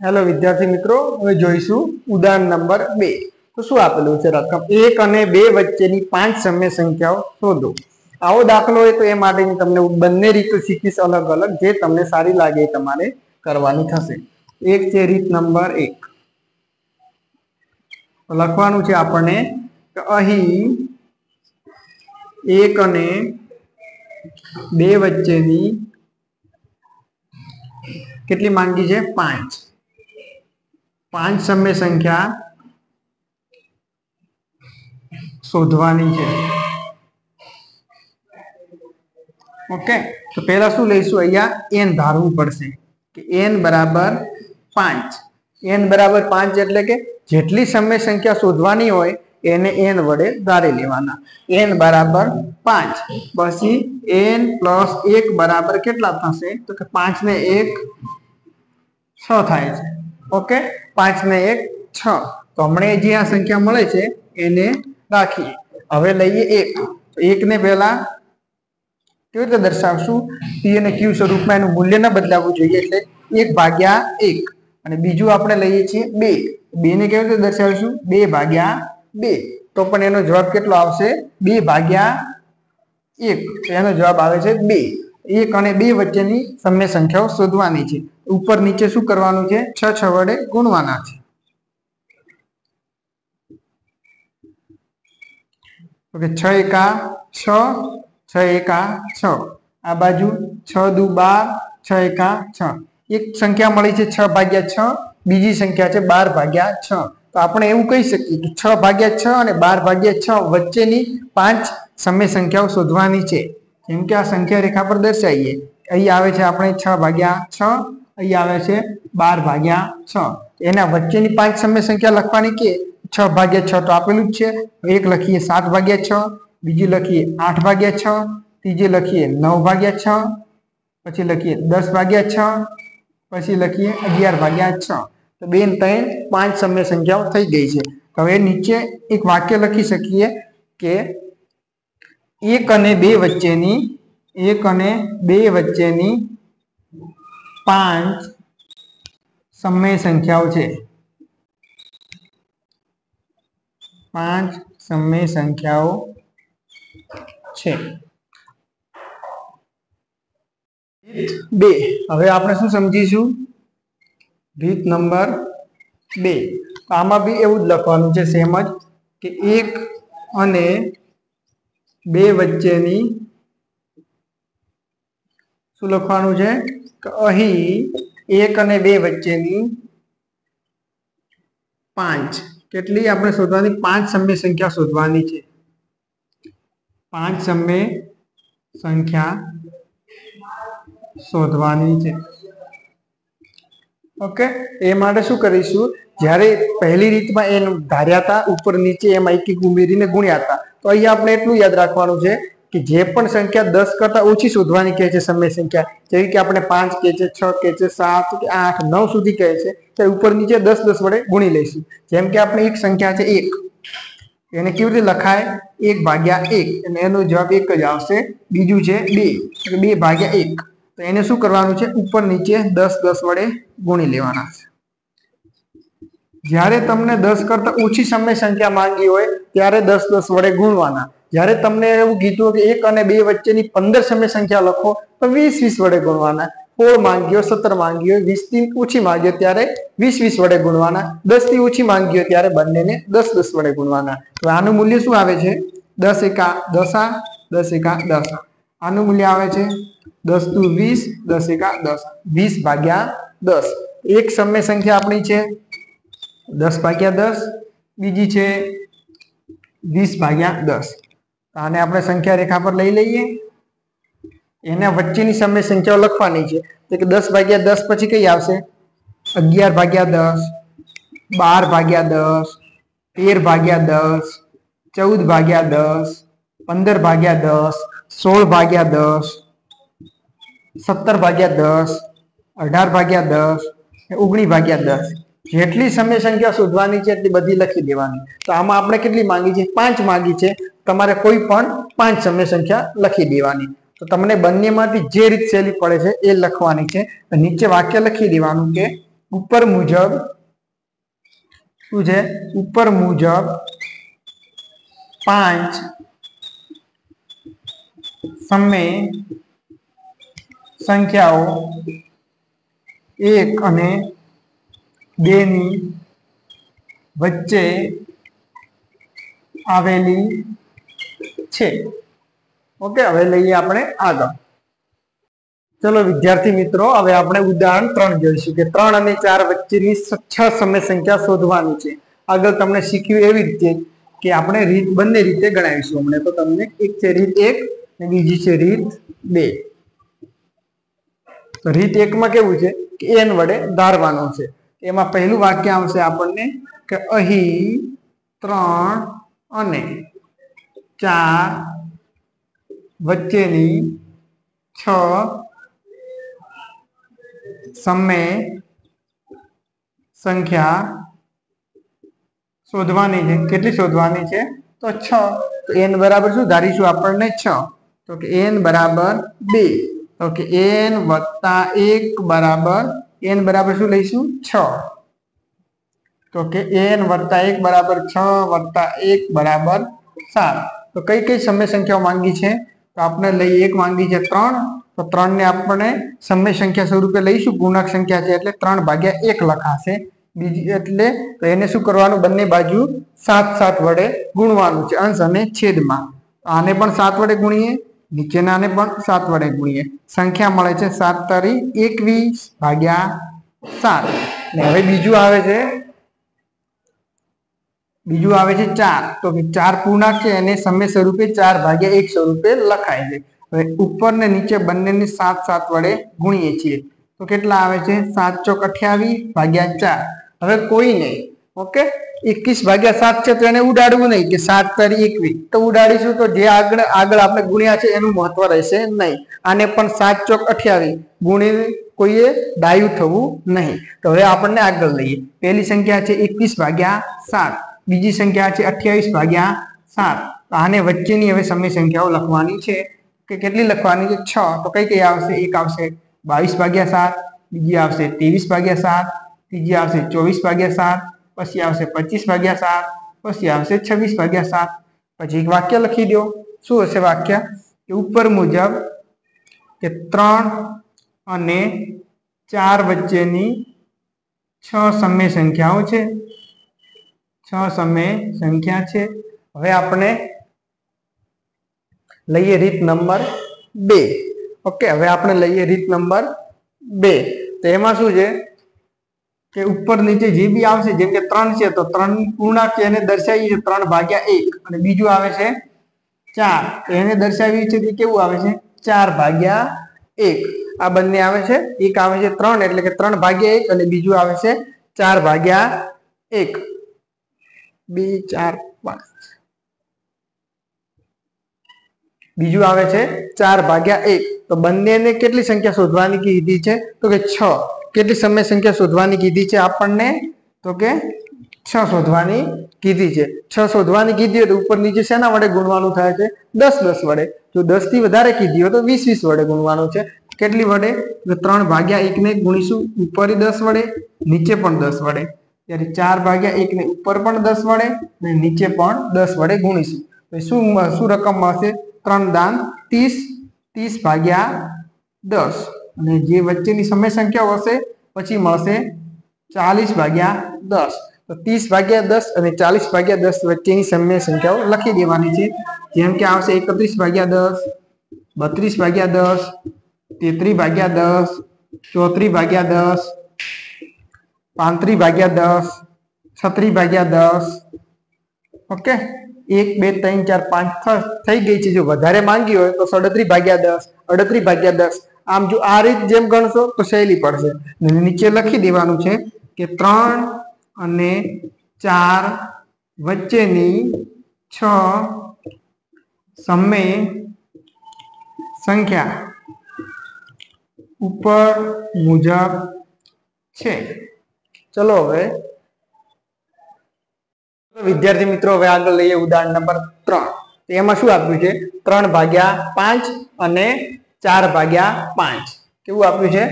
Hello विद्यार्थी मित्रों, હવે જોઈશું ઉદાહરણ નંબર 2। તો શું આપેલું છે રકમ 1 અને 2 વચ્ચેની 5 સમય સંખ્યાઓ શોધો। આવો દાખલો હોય તો એ માટેની તમને બંને રીતો શીખીશ અલગ અલગ, જે તમને સારી લાગે એ તમારે કરવાની થશે। એક છે રીત નંબર 1। તો લખવાનું છે આપણને કે અહીં 1 અને 2 વચ્ચેની કેટલી માંગી છે? 5 સમય સંખ્યા શોધવાની છે। ઓકે, તો પહેલા શું લઈશું? અહીંયા n ધારવું પડશે કે n બરાબર 5। n બરાબર 5 એટલે કે જેટલી સમય સંખ્યા શોધવાની હોય એને n વડે ધારી લેવાના। n બરાબર 5 પછી n પ્લસ 1 બરાબર કેટલા થશે? તો કે 5 ને 1 6 થાય છે। ઓકે, 5 ને 1 6। તો હમણાં જે આ સંખ્યા મળે છે એને રાખીએ। હવે લઈએ 1। 1 ને પહેલા કેવી રીતે દર્શાવશું? p અને q સ્વરૂપમાં એનું મૂલ્ય ન બદલાવવું જોઈએ, એટલે 1/1। અને બીજું આપણે લઈએ છીએ 2। 2 ને કેવી રીતે દર્શાવીશું? 2/2। તો પણ એનો જવાબ કેટલો આવશે? 2/1। એનો જવાબ આવે છે 2। 1 અને 2 વચ્ચેની સમય સંખ્યાઓ શોધવાની છે। ઉપર નીચે શું કરવાનું છે? 6 વડે ગુણવાના છે। ઓકે, 6 એકા 6, 6 એકા 6। આ બાજુ 6 દુ 12, 6 એકા 6। એક સંખ્યા મળી છે 6/6, બીજી સંખ્યા છે 12/6। તો આપણે એવું કહી શકીએ કે 6/6 અને 12/6 વચ્ચેની 5 સમય સંખ્યાઓ શોધવાની છે। જેમ કે આ સંખ્યા રેખા પર દર્શાવીએ। અહીં આવે છે આપણે 6/6, અહીં આવે છે 12/6। એના વચ્ચેની 5 સમય સંખ્યા લખવાની કે 6/6 તો આપેલું જ છે। એક લખીએ 7/6, બીજી લખીએ 8/6, ત્રીજી લખીએ 9/6, પછી લખીએ 10/6, પછી લખીએ 11/6। તો 2 ને 3 5 સમય સંખ્યાઓ થઈ ગઈ છે। હવે નીચે એક વાક્ય લખી શકીએ કે 1 અને 2 વચ્ચેની 5 સમય સંખ્યાઓ છે। 5 સમય સંખ્યાઓ છે। 2 હવે આપણે શું સમજીશું? રીત નંબર 2। આમાં બી એવું જ લખવાનું છે, સેમ જ કે 1 અને 2 વચ્ચેની શું લખવાનું છે કે અહીં 1 અને 2 વચ્ચેની 5 કેટલી આપણે શોધવાની? 5 સમય સંખ્યા શોધવાની છે। 5 સમય સંખ્યા શોધવાની છે। ઓકે, એ માટે શું કરીશું? જ્યારે પહેલી રીતમાં n ધાર્યા હતા ઉપર નીચે એમાં એક એક ઉમેરીને ગુણ્યા હતા, તો અહીંયા આપણે એટલું યાદ રાખવાનું છે કે જે પણ સંખ્યા 10 કરતા ઓછી શોધવાની કહે છે સમય સંખ્યા, જેવી કે આપણે 5 કહે છે, 6 કહે છે, 7 કે 8 9 સુધી કહે છે, તો ઉપર નીચે 10 10 વડે ગુણી લઈશું। જેમ કે આપણે એક સંખ્યા છે 1, એને કેવી રીતે લખાય? 1/1 અને એનો જવાબ 1 જ આવશે। બીજું છે 2, એટલે 2/1। તો એને શું કરવાનું છે? ઉપર નીચે 10 10 વડે ગુણી લેવાના છે। જ્યારે તમને 10 કરતા ઓછી સમય સંખ્યા માંગી હોય ત્યારે 10 10 વડે ગુણવાના। જ્યારે તમને એવું કીધું કે 1 અને 2 વચ્ચેની 15 સમય સંખ્યા લખો તો 20 20 વડે ગુણવાના। 16 માંગ્યો, 17 માંગ્યો, 20 થી ઓછી માંગ્યો ત્યારે 20 20 વડે ગુણવાના। 10 થી ઓછી માંગ્યો ત્યારે બંનેને 10 10 વડે ગુણવાના। તો આનું મૂલ્ય શું આવે છે? 10 એકા 10, 10 એકા 10। આનું મૂલ્ય આવે છે 10 દુ 20, 10 એકા 10, 20/10। એક સમય સંખ્યા આપણી છે 10/10, બીજી છે 20/10। આને આપણે સંખ્યા રેખા પર લઈ લઈએ। એના વચ્ચેની સમય સંખ્યાઓ લખવાની છે, તો કે 10/10 પછી કઈ આવશે? 11/10, 12/10, 13/10, 14/10, 15/10, 16/10, 17/10, 18/10, 19/10। જેટલી સમય સંખ્યા શોધવાની છે એટલી બધી લખી દેવાની। તો આમાં આપણે કેટલી માંગી છે? 5 માંગી છે। તમારે કોઈ પણ 5 સમય સંખ્યા લખી દેવાની। તો તમને બંનેમાંથી જે રીત સહેલી પડે છે એ લખવાની છે। નીચે વાક્ય લખી દેવાનું કે ઉપર મુજબ શું છે? ઉપર મુજબ 5 સમય સંખ્યાઓ 1 અને 2 ની વચ્ચે આવેલી છે. ઓકે, હવે લઈએ આપણે આગળ. ચલો વિદ્યાર્થી મિત્રો, હવે આપણે ઉદાહરણ 3 જોઈશું કે 3 અને 4 વચ્ચેની 6 સમય સંખ્યા શોધવાની છે. આગળ તમને શીખ્યું એવી રીતે કે આપણે રીત બંને રીતે ગણાવીશું. હમણાં તો તમને એક છે રીત 1 અને બીજી છે રીત 2. તો રીત 1 માં કેવું છે કે n વડે ધારવાનું છે. એમાં પહેલું વાક્ય આવશે આપણને કે અહીં 3 અને 4 વચ્ચેની 6 સમય સંખ્યા શોધવાની છે. કેટલી શોધવાની છે? તો 6. તો n બરાબર શું ધારીશું આપણને? 6. તો કે n બરાબર 2. તો કે n વત્તા 1 બરાબર n બરાબર શું લઈશું? 6. તો કે n વત્તા 1 બરાબર 6 વત્તા 1 બરાબર 7. તો કઈ કઈ સમય સંખ્યાઓ માંગી છે? તો આપણે લઈ એક માંગી છે 3. તો 3 ને આપણે સમય સંખ્યા સ્વરૂપે લઈશું. પૂર્ણાંક સંખ્યા છે એટલે 3/1 લખાશે. બીજી એટલે તો એને શું કરવાનું? બંને બાજુ 7 વડે ગુણવાનું છે, અંશ અને છેદમાં. આને પણ 7 વડે ગુણીએ, નીચેનાને પણ 7 વડે ગુણીએ. સંખ્યા મળે છે 7 તારી 21/7. ને હવે બીજું આવે છે 4. તો 4 પૂર્ણાંક છે એને સમય સ્વરૂપે 4/1 સ્વરૂપે લખાય છે. હવે ઉપર ને નીચે બંનેને 7 વડે ગુણીએ છીએ. તો કેટલા આવે છે? 7 ચોક 28/4. હવે કોઈ નહીં, ઓકે, 21/7 છે તો એને ઉડાડવું નહીં કે 7 તારી 21. તો ઉડાડીશું તો જે આગળ આપણે ગુણ્યા છે એનું મહત્વ રહેશે નહીં. આને પણ 7 ચોક 28 ગુણીને કોઈએ ડાયું થવું નહીં. તો હવે આપણને આગળ લઈએ. પહેલી સંખ્યા છે 21/7, બીજી સંખ્યા છે 28/7. આને વચ્ચેની હવે સમય સંખ્યાઓ લખવાની છે કે કેટલી લખવાની છે? 6. તો કઈ કઈ આવશે? એક આવશે 22/7, બીજી આવશે 23/7, ત્રીજી આવશે 24/7, પછી આવશે 25/7, પછી આવશે 26/7. પછી એક વાક્ય લખી દો. શું હશે વાક્ય? કે ઉપર મુજબ કે 3 અને 4 વચ્ચેની 6 સમય સંખ્યાઓ છે. 6 સમય સંખ્યા છે. હવે આપણે લઈએ રીત નંબર 2. ઓકે, હવે આપણે લઈએ રીત નંબર 2. તો એમાં શું છે કે ઉપર નીચે જે બી આવશે, જેમ કે 3 છે તો 3 પૂર્ણાંક છે એને દર્શાવીએ છે 3/1. અને બીજું આવે છે 4, તો એને દર્શાવીએ છે કે કેવું આવે છે? 4/1. આ બંને આવે છે. એક આવે છે 3 એટલે કે 3/1 અને બીજું આવે છે 4/1. 2 4 5. બીજું આવે છે 4/1. તો બંનેને કેટલી સંખ્યા શોધવાની કીધી છે? તો કે 6. કેટલી સમય સંખ્યા શોધવાની કીધી છે આપણને? તો કે 6 શોધવાની કીધી છે. 6 શોધવાની કીધી હોય તો ઉપર નીચે શેના વડે ગુણવાનું થાય છે? 10 વડે. જો 10 થી વધારે કીધી હોય તો 20 વડે ગુણવાનું છે. કેટલી વડે? 3/1 ને ગુણીશું ઉપર 10 વડે, નીચે પણ 10 વડે. ત્યારે 4/1 ને ઉપર પણ 10 વડે અને નીચે પણ 10 વડે ગુણીશું. તો શું રકમ મળશે? 3 દાન 30, 30/10. અને જે વચ્ચેની સમય સંખ્યાઓ હશે પછી મળશે 40/10. તો 30/10 અને 40/10 વચ્ચેની સમય સંખ્યાઓ લખી દેવાની છે. જેમ કે આવશે 31/10, 32/10, 33/10, 34/10, 35/10, 36/10. ઓકે, 1 2 3 4 5 થઈ ગઈ છે. જો વધારે માંગી હોય તો 37/10, 38/10. આમ જો આ રીત જેમ ગણશો તો સહેલી પડશે. નીચે લખી દેવાનું છે કે 3 અને 4 વચ્ચેની 6 સમય સંખ્યા ઉપર મુજબ છે. ચલો હવે વિદ્યાર્થી મિત્રો, હવે આગળ લઈએ ઉદાહરણ નંબર 3. તો એમાં શું આપ્યું છે? 3/5 અને 4/5. કેવું આપ્યું છે?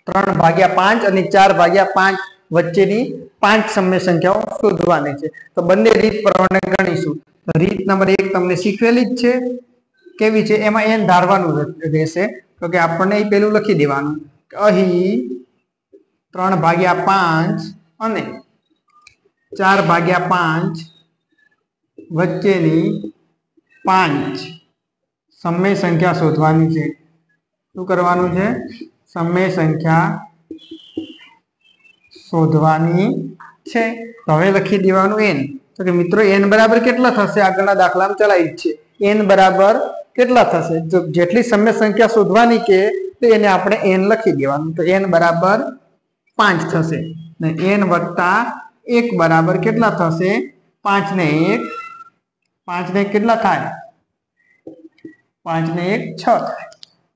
3 ભાગ્યા 5 અને 4 ભાગ્યા 5 વચ્ચેની 5 સમય સંખ્યાઓ શોધવાની છે. તો બંને રીત પ્રમાણે ગણીશું. તો રીત નંબર 1 તમને શીખવેલી જ છે. કેવી છે? એમાં n ધારવાનું રહેશે. તો કે આપણને એ પેલું લખી દેવાનું કે અહીં 3 ભાગ્યા 5 અને 4 ભાગ્યા 5 વચ્ચેની 5 સમય સંખ્યા શોધવાની છે. શું કરવાનું છે? સમય સંખ્યા શોધવાની છે. તો હવે લખી દેવાનું n. તો કે મિત્રો n બરાબર કેટલા થશે? આગળના દાખલામાં ચલાવી જ છે. n બરાબર કેટલા થશે? જો જેટલી સમય સંખ્યા શોધવાની કે તો એને આપણે n લખી દેવાનું. તો n બરાબર 5 થશે. ને n વત્તા 1 બરાબર કેટલા થશે? 5 ને 1 5 ને કેટલા થાય? 5 ને 1 6 થાય.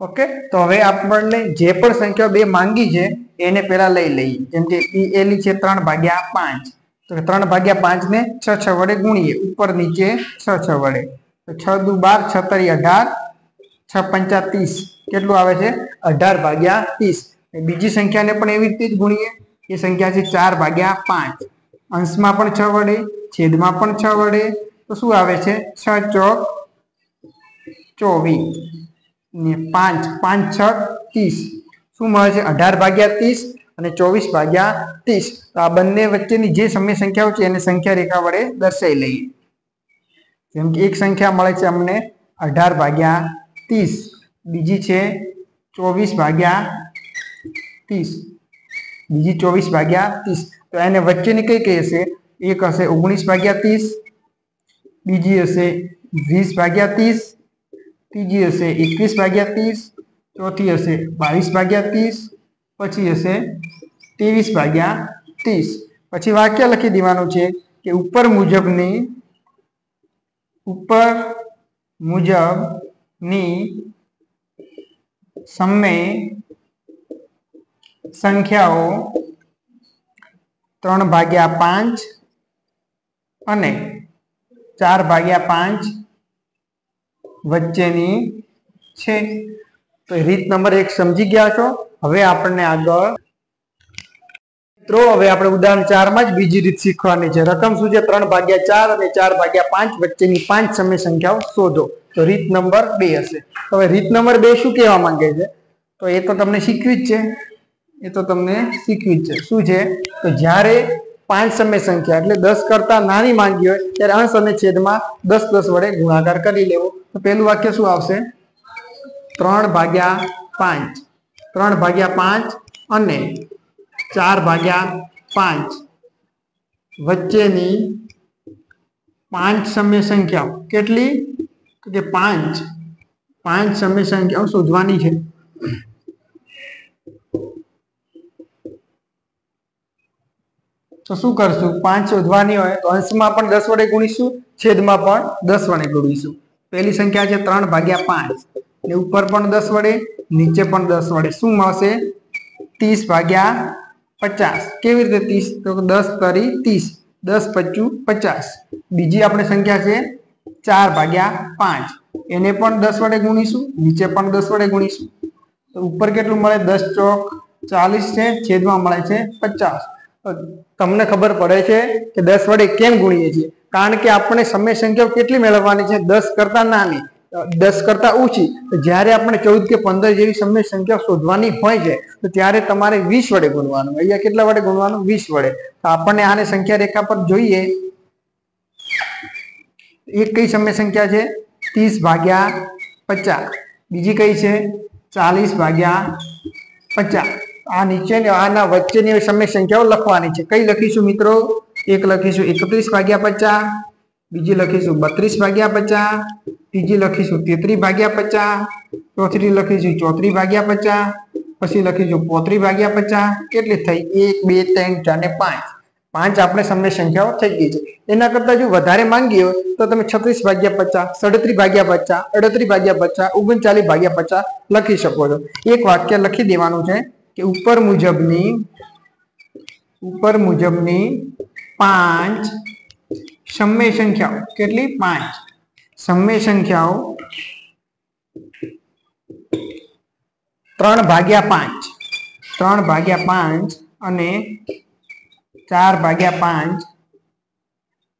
ઓકે. તો હવે આપણને જે પણ સંખ્યા બે માંગી છે એને પેલા લઈ લઈએ. જેમ કે એલી છે 3 ભાગ્યા 5. તો 3 ભાગ્યા 5 ને 6 6 વડે ગુણીએ. ઉપર નીચે 6 6 વડે. તો 6 દુ 12 6 તરી 18 6 પંચા 30. કેટલું આવે છે? 18 ભાગ્યા 30. બીજી સંખ્યાને પણ એવી રીતે જ ગુણીએ. એ સંખ્યા છે 4 ભાગ્યા 5. અંશમાં પણ 6 વડે, છેદમાં પણ 6 વડે. તો શું આવે છે? 6 ચોક 24 ને 5 5 6 30. શું મળે છે? 18 ભાગ્યા 30 અને 24 ભાગ્યા 30. તો આ બંને વચ્ચેની જે સમય સંખ્યાઓ છે એને સંખ્યા રેખા વડે દર્શાવી લઈએ. જેમ કે એક સંખ્યા મળે છે અમને 18 ભાગ્યા 30, બીજી છે 24 ભાગ્યા 30, બીજી 24 ભાગ્યા 30. તો એને વચ્ચેની કઈ કઈ હશે? એક હશે 19 ભાગ્યા 30, બીજી હશે 20 ભાગ્યા 30, ત્રીજી હશે 21 ભાગ્યા 30, ચોથી હશે 22 ભાગ્યા 30, પછી હશે 23 ભાગ્યા 30. પછી વાક્ય લખી દેવાનું છે કે ઉપર મુજબની સમય સંખ્યાઓ 3 ભાગ્યા 5 અને 4 ભાગ્યા 5 વચ્ચેની છે. તો રીત નંબર 1 સમજી ગયા છો. હવે આપણને આગળ મિત્રો હવે આપણે ઉદાહરણ 4 માં જ બીજી રીત શીખવાની છે. રકમ શું છે? 3 ભાગ્યા 4 અને 4 ભાગ્યા 5 વચ્ચેની 5 સમય સંખ્યાઓ શોધો. તો રીત નંબર 2 હશે. હવે રીત નંબર 2 શું કહેવા માંગે છે? તો એ તો તમને શીખવી જ છે. શું છે? તો જ્યારે 5 સમય સંખ્યા એટલે 10 કરતા નાની માંગી હોય ત્યારે અંશ અને છેદમાં 10 10 વડે ગુણાકાર કરી લેવો. તો પહેલું વાક્ય શું આવશે? 3 ભાગ્યા 5, 3 ભાગ્યા 5 અને 4 ભાગ્યા 5 વચ્ચેની 5 સમય સંખ્યાઓ. કેટલી? કે 5 સમય સંખ્યાઓ શોધવાની છે. તો શું કરશું? 5 શોધવાની હોય તો અંશમાં પણ 10 વડે ગુણીશું, છેદમાં પણ 10 વડે ગુણીશું. પહેલી સંખ્યા છે 3 ભાગ્યા 5 ને ઉપર પણ 10 વડે, નીચે પણ 10 વડે. શું મળશે? 30 ભાગ્યા 50. કેવી રીતે 30? તો 10 તરી 30, 10 પચું 50. બીજી આપણે સંખ્યા છે 4 ભાગ્યા 5. એને પણ 10 વડે ગુણીશું, નીચે પણ 10 વડે ગુણીશું. તો ઉપર કેટલું મળે? 10 ચોક 40 છે, છેદમાં મળે છે 50. તમને ખબર પડે છે કે 10 વડે કેમ ગુણીએ છીએ? કારણ કે આપણે સમય સંખ્યાઓ કેટલી મેળવવાની છે? 10 કરતા નાની, 10 કરતા ઓછી. જ્યારે આપણે 14 કે 15 જેવી સમય સંખ્યા શોધવાની હોય છે તો ત્યારે તમારે 20 વડે ગુણવાનું. અહીંયા કેટલા વડે ગુણવાનું? 20 વડે. તો આપણને આને સંખ્યા રેખા પર જોઈએ. એક કઈ સમય સંખ્યા છે? 30 ભાગ્યા 50. બીજી કઈ છે? 40 ભાગ્યા 50. આ નીચે આના વચ્ચેની સમય સંખ્યાઓ લખવાની છે. કઈ લખીશું મિત્રો? એક લખીશું 31 ભાગ્યા 50, બીજી લખીશું 32 ભાગ્યા 50, ત્રીજી લખીશું 33 ભાગ્યા 50, ચોથી લખીશું 34 ભાગ્યા 50, પછી લખીશું 35 ભાગ્યા 50. કેટલી થઈ? 1 2 3 4 ને 5. 5 આપણે સમય સંખ્યાઓ થઈ ગઈ છે. એના કરતા જો વધારે માંગી હોય તો તમે 36 ભાગ્યા 50, 37 ભાગ્યા 50, 38 ભાગ્યા 50, 39 ભાગ્યા 50 લખી શકો છો. એક વાક્ય લખી દેવાનું છે કે ઉપર મુજબની 5 સમય સંખ્યાઓ. કેટલી? 5 સમય સંખ્યાઓ 3 ભાગ્યા 5 3/5 અને 4/5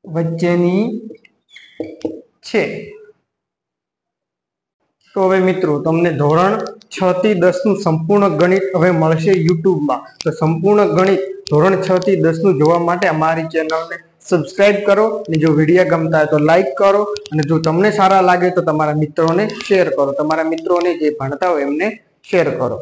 વચ્ચેની છે। તો હવે મિત્રો તમને ધોરણ 6 થી 10 નું સંપૂર્ણ ગણિત હવે મળશે YouTube માં। તો સંપૂર્ણ ગણિત ધોરણ 6 થી 10 નું જોવા માટે અમારી ચેનલને સબસ્ક્રાઇબ કરો અને જો વિડીયો ગમતા હોય તો લાઈક કરો અને જો તમને સારા લાગે તો તમારા મિત્રોને શેર કરો, તમારા મિત્રોને જે ભણતા હોય એમને શેર કરો।